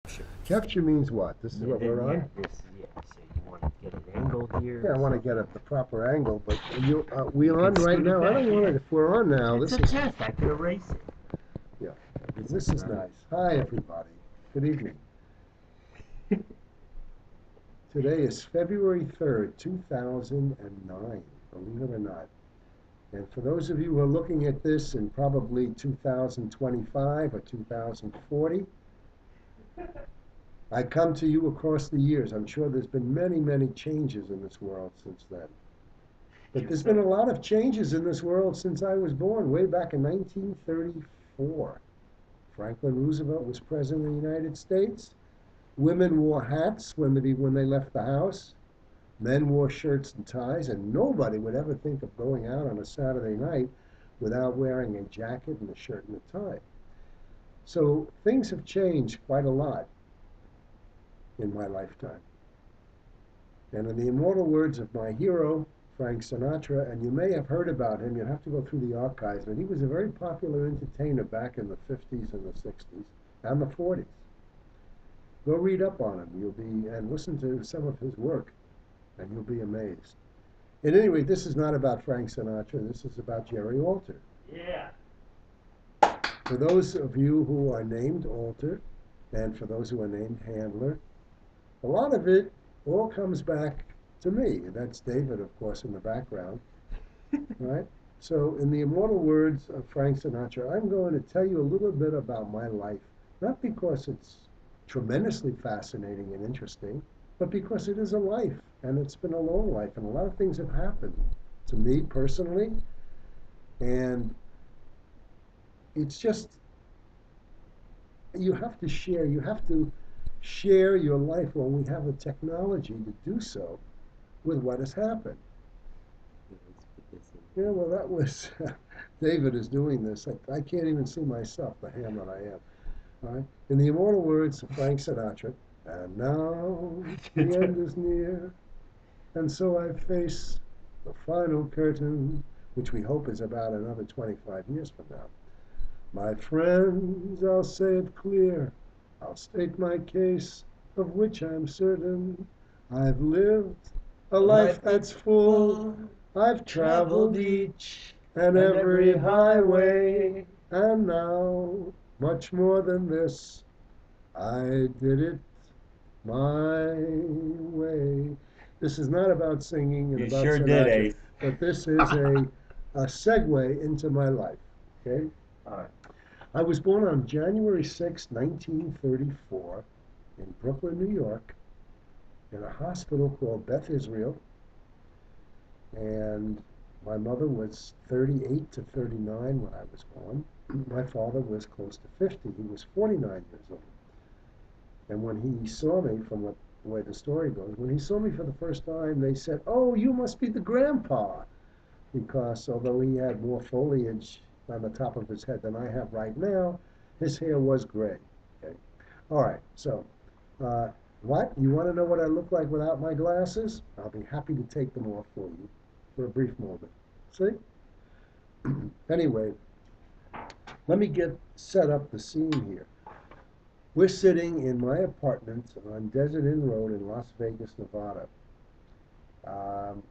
Capture. Capture means what? This is Yeah, what we're on? So you want to get an angle here? Yeah, I or want to get something? at the proper angle, but we You on can right scoot it now? I back, don't want yeah. it. If we're on now, It's this a is, test. I could erase it. yeah, this is nice. Hi, everybody. Good evening. Today is February 3rd, 2009, believe it or not. And for those of you who are looking at this in probably 2025 or 2040, I come to you across the years. I'm sure there's been many, many changes in this world since then. But there's been a lot of changes in this world since I was born, way back in 1934. Franklin Roosevelt was president of the United States. Women wore hats when they left the house. Men wore shirts and ties, and nobody would ever think of going out on a Saturday night without wearing a jacket and a shirt and a tie. So things have changed quite a lot in my lifetime. And in the immortal words of my hero, Frank Sinatra, and you may have heard about him, you have to go through the archives, but he was a very popular entertainer back in the 50s and the 60s and the 40s. Go read up on him, and listen to some of his work, and you'll be amazed. At any rate, this is not about Frank Sinatra, this is about Jerry Alter. Yeah. For those of you who are named Alter, and for those who are named Handler, a lot of it all comes back to me. That's David, of course, in the background, right? So, in the immortal words of Frank Sinatra, I'm going to tell you a little bit about my life, not because it's tremendously fascinating and interesting, but because it is a life, and it's been a long life, and a lot of things have happened to me personally, and it's just, you have to share your life when we have the technology to do so with what has happened. Yeah, well, that was David is doing this. I can't even see myself, the ham that I am. All right? In the immortal words of Frank Sinatra, and now the end is near, and so I face the final curtain, which we hope is about another 25 years from now. My friends, I'll say it clear. I'll state my case, of which I'm certain. I've lived a life that's full. I've traveled each and every highway. And now, much more than this, I did it my way. This is not about singing and You about sure did, Sinatra, Ace. but this is a segue into my life. Okay? All right. I was born on January 6, 1934, in Brooklyn, New York, in a hospital called Beth Israel. And my mother was 38 to 39 when I was born. My father was close to 50. He was 49 years old. And when he saw me, from the way the story goes, when he saw me for the first time, they said, "Oh, you must be the grandpa." Because although he had more foliage on the top of his head than I have right now, his hair was gray. Okay. All right. So, uh, what? You want to know what I look like without my glasses? I'll be happy to take them off for you for a brief moment. See? Anyway, let me get set up the scene here. We're sitting in my apartment on Desert Inn Road in Las Vegas, Nevada. Um,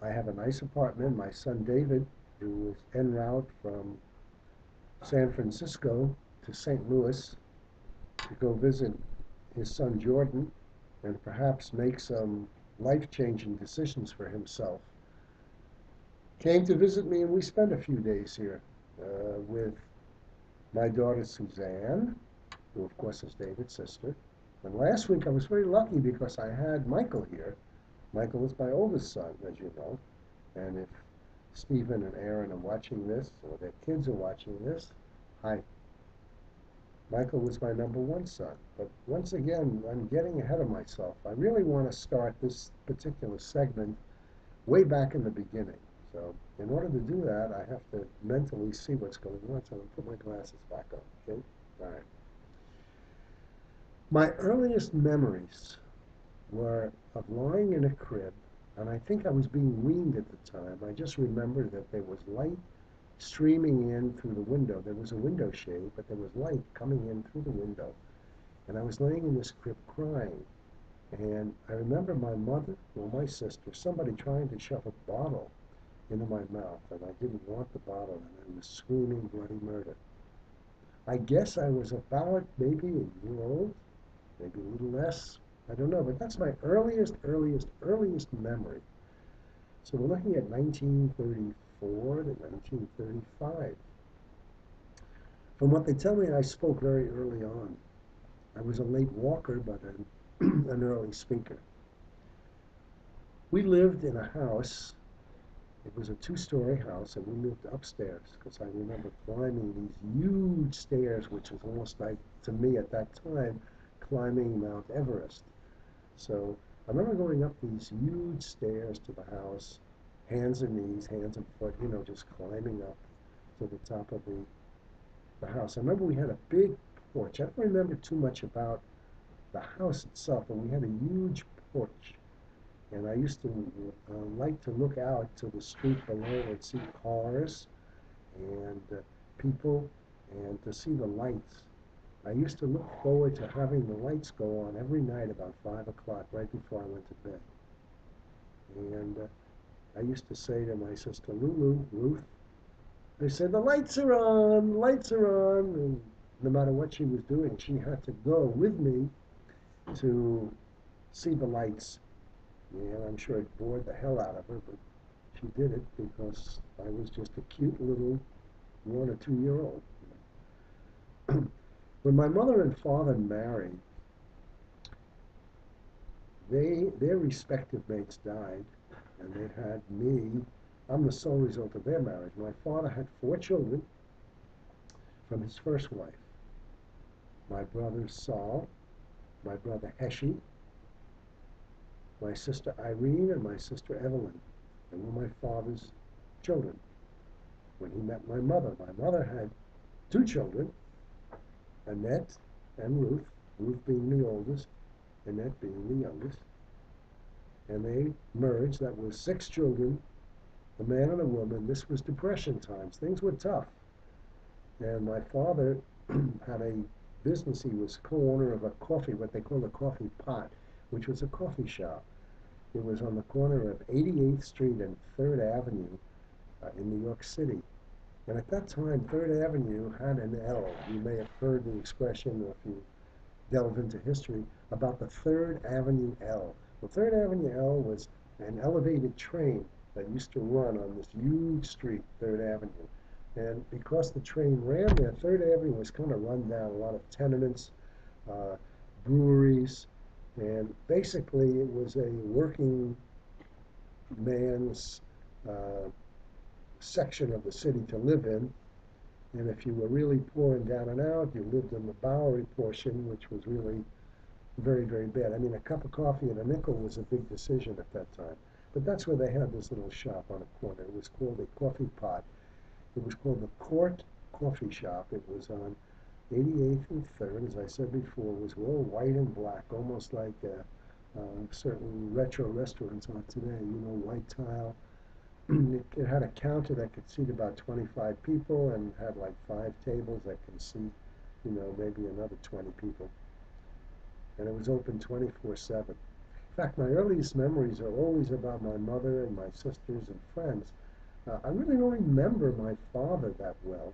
I have a nice apartment. My son David, who is en route from San Francisco to St. Louis to go visit his son Jordan and perhaps make some life-changing decisions for himself, came to visit me, and we spent a few days here with my daughter Suzanne, who of course is David's sister. And last week I was very lucky because I had Michael here. Michael is my oldest son, as you know. And if Stephen and Aaron are watching this, or their kids are watching this, hi. Michael was my number one son. But once again, I'm getting ahead of myself. I really want to start this particular segment way back in the beginning. So in order to do that, I have to mentally see what's going on. So I'm going to put my glasses back on, okay? All right. My earliest memories were of lying in a crib, and I think I was being weaned at the time. I just remember that there was light streaming in through the window. There was a window shade, but there was light coming in through the window. And I was laying in this crib crying. And I remember my mother, or my sister, somebody trying to shove a bottle into my mouth, and I didn't want the bottle, and I was screaming bloody murder. I guess I was about maybe a year old, maybe a little less. I don't know, but that's my earliest memory. So we're looking at 1934 to 1935. From what they tell me, I spoke very early on. I was a late walker, but an early speaker. We lived in a house. It was a two-story house, and we lived upstairs because I remember climbing these huge stairs, which was almost like, to me at that time, climbing Mount Everest. So I remember going up these huge stairs to the house, hands and knees, hands and foot, just climbing up to the top of the house. I remember we had a big porch. I don't remember too much about the house itself, but we had a huge porch. And I used to like to look out to the street below and see cars and people and to see the lights. I used to look forward to having the lights go on every night about 5 o'clock, right before I went to bed. And I used to say to my sister Lulu, Ruth, I said, the lights are on, lights are on. And no matter what she was doing, she had to go with me to see the lights. And I'm sure it bored the hell out of her, but she did it because I was just a cute little 1 or 2 year old. When my mother and father married, their respective mates died, and they had me. I'm the sole result of their marriage. My father had 4 children from his first wife. My brother Saul, my brother Heshi, my sister Irene, and my sister Evelyn. They were my father's children. When he met my mother had 2 children, Annette and Ruth, Ruth being the oldest, Annette being the youngest. And they merged. That was 6 children, a man and a woman. This was Depression times. Things were tough. And my father had a business. He was co-owner of a coffee, what they called a coffee pot, which was a coffee shop. It was on the corner of 88th Street and 3rd Avenue in New York City. And at that time, 3rd Avenue had an L. You may have heard the expression, if you delve into history, about the 3rd Avenue L. The 3rd Avenue L was an elevated train that used to run on this huge street, 3rd Avenue. And because the train ran there, 3rd Avenue was kind of run down, a lot of tenements, uh, breweries, and basically it was a working man's uh, section of the city to live in. And if you were really poor and down and out, you lived in the Bowery portion, which was really very, very bad. I mean, a cup of coffee and a nickel was a big decision at that time. But that's where they had this little shop on a corner. It was called a coffee pot. It was called the Court Coffee Shop. It was on 88th and 3rd, as I said before. It was all white and black, almost like certain retro restaurants are today. White tile. It had a counter that could seat about 25 people and had like 5 tables that can seat, maybe another 20 people. And it was open 24/7. In fact, my earliest memories are always about my mother and my sisters and friends. I really don't remember my father that well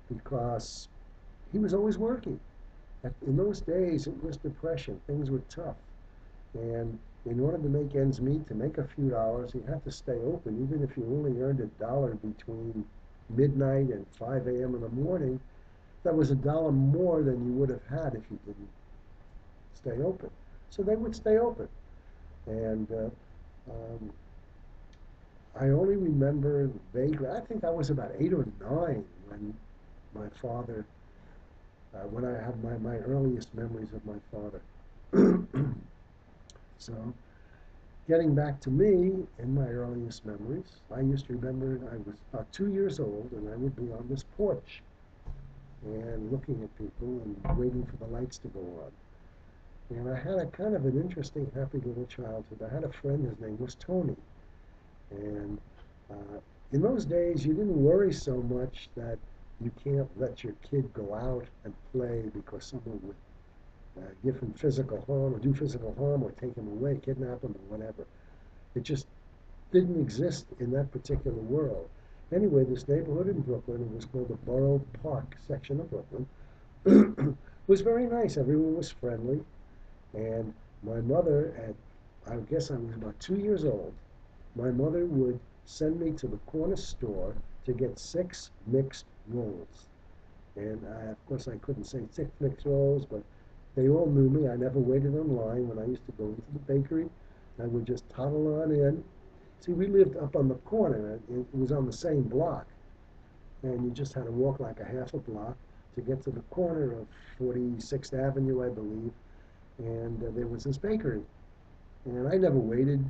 because he was always working. In those days, it was Depression. Things were tough. And in order to make ends meet, to make a few dollars, you had to stay open. Even if you only earned $1 between midnight and 5 a.m. in the morning, that was $1 more than you would have had if you didn't stay open. So they would stay open. And um, I only remember vaguely, I think I was about 8 or 9 when my father, when I have my earliest memories of my father. So, getting back to me and my earliest memories, I used to remember I was about 2 years old and I would be on this porch and looking at people and waiting for the lights to go on. And I had a kind of an interesting, happy little childhood. I had a friend, his name was Tony. And uh, in those days, you didn't worry so much that you can't let your kid go out and play because someone would give him physical harm or do physical harm or take him away, kidnap him or whatever. It just didn't exist in that particular world. Anyway, this neighborhood in Brooklyn, it was called the Borough Park section of Brooklyn, was very nice. Everyone was friendly. And my mother, I guess I was about 2 years old, my mother would send me to the corner store to get 6 mixed rolls. And of course, I couldn't say 6 mixed rolls, but they all knew me. I never waited in line when I used to go into the bakery. I would just toddle on in. See, we lived up on the corner. It was on the same block. And you just had to walk like a half a block to get to the corner of 46th Avenue, I believe. And there was this bakery. And I never waited,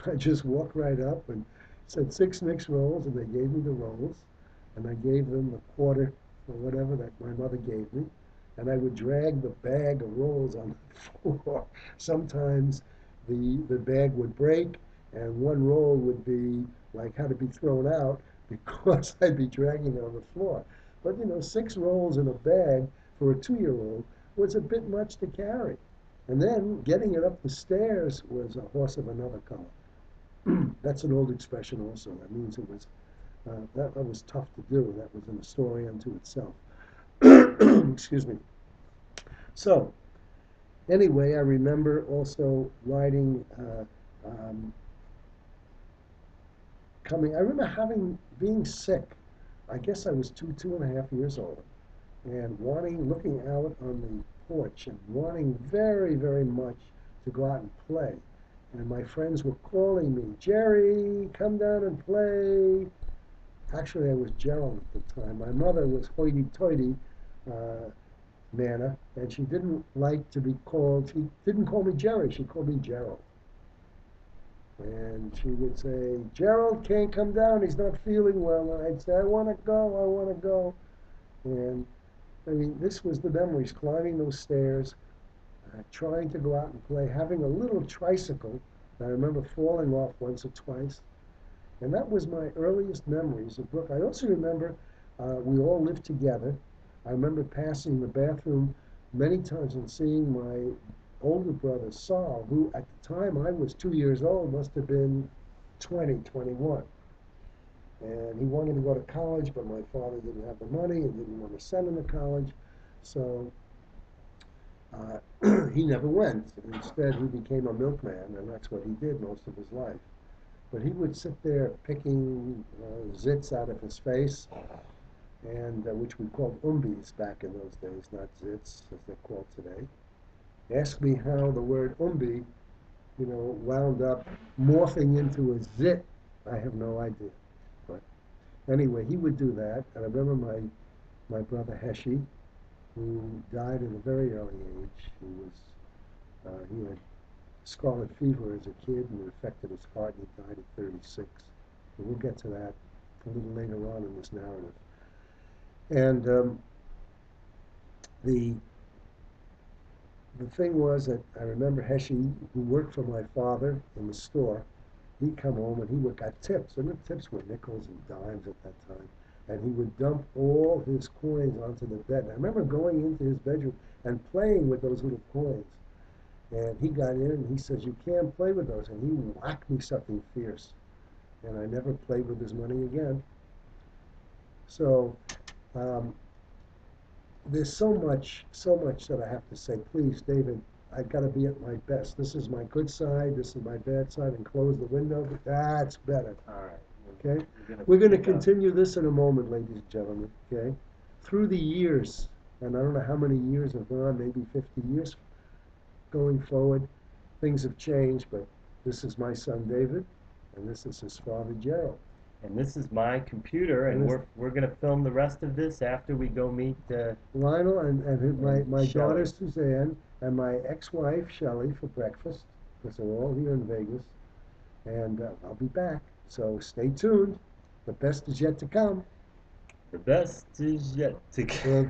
I just walked right up and said 6 mixed rolls, and they gave me the rolls. And I gave them the quarter or whatever that my mother gave me. And I would drag the bag of rolls on the floor. Sometimes the bag would break, and one roll would be like had to be thrown out because I'd be dragging it on the floor. But 6 rolls in a bag for a 2-year-old was a bit much to carry. And then getting it up the stairs was a horse of another color. That's an old expression also. That means it was that was tough to do. That was a story unto itself. Excuse me. So anyway, I remember also riding, coming. I remember being sick. I guess I was 2.5 years old, and looking out on the porch and wanting very, very much to go out and play. And my friends were calling me, Jerry, come down and play. Actually, I was Gerald at the time. My mother was hoity-toity, Nana, and she didn't like to be called, she didn't call me Jerry, she called me Gerald. And she would say, Gerald can't come down, he's not feeling well. And I'd say, I want to go, I want to go. And I mean, this was the memories, climbing those stairs, trying to go out and play, having a little tricycle. I remember falling off once or twice. And that was my earliest memories of Brooklyn. I also remember we all lived together. I remember passing the bathroom many times and seeing my older brother, Saul, who at the time I was 2 years old, must have been 20, 21. And he wanted to go to college, but my father didn't have the money and didn't want to send him to college. So he never went. Instead, he became a milkman, and that's what he did most of his life. But he would sit there picking zits out of his face, and which we called umbies back in those days, not zits as they're called today. Ask me how the word umbi, wound up morphing into a zit. I have no idea. But anyway, he would do that. And I remember my brother Heshi, who died at a very early age. He had scarlet fever as a kid, and it affected his heart, and he died at 36. And we'll get to that a little later on in this narrative. And the thing was that I remember Heshi, who worked for my father in the store, he'd come home and he would got tips, and the tips were nickels and dimes at that time. And he would dump all his coins onto the bed. And I remember going into his bedroom and playing with those little coins. And he got in and he says, you can't play with those. And he whacked me something fierce. And I never played with his money again. So there's so much that I have to say. Please, David, I've got to be at my best. This is my good side, this is my bad side, and close the window. That's better. All right. Okay? We're going to continue this in a moment, ladies and gentlemen. Okay? Through the years, and I don't know how many years have gone, maybe 50 years going forward, things have changed, but this is my son David, and this is his father Gerald. And this is my computer, and we're gonna film the rest of this after we go meet Lionel and my daughter Shelley. Suzanne and my ex-wife Shelley for breakfast, because they're all here in Vegas. And I'll be back, so stay tuned. The best is yet to come. The best is yet to come.